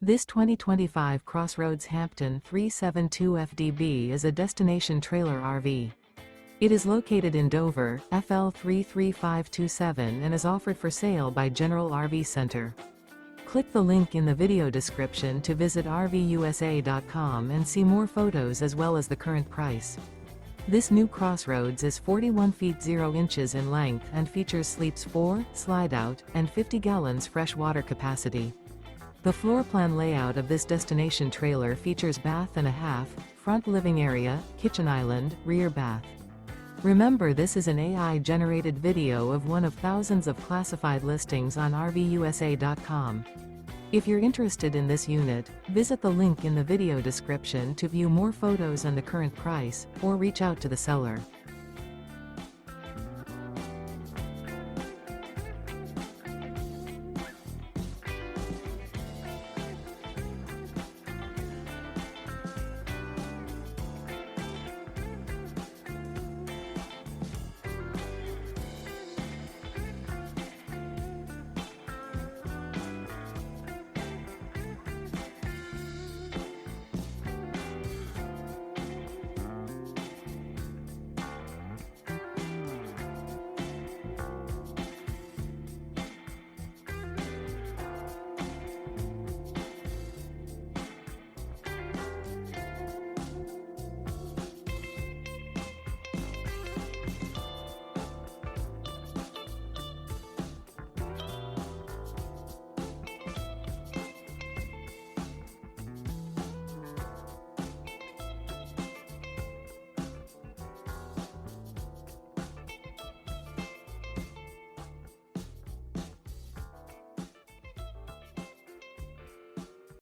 This 2025 CrossRoads Hampton 372 FDB is a destination trailer RV. It is located in Dover, FL 33527 and is offered for sale by General RV Center. Click the link in the video description to visit RVUSA.com and see more photos as well as the current price. This new CrossRoads is 41 feet 0 inches in length and features sleeps 4, Slideout, and 50 gallons fresh water capacity. The floor plan layout of this destination trailer features bath and a half, front living area, kitchen island, rear bath. Remember, this is an AI-generated video of one of thousands of classified listings on RVUSA.com. If you're interested in this unit, visit the link in the video description to view more photos and the current price, or reach out to the seller.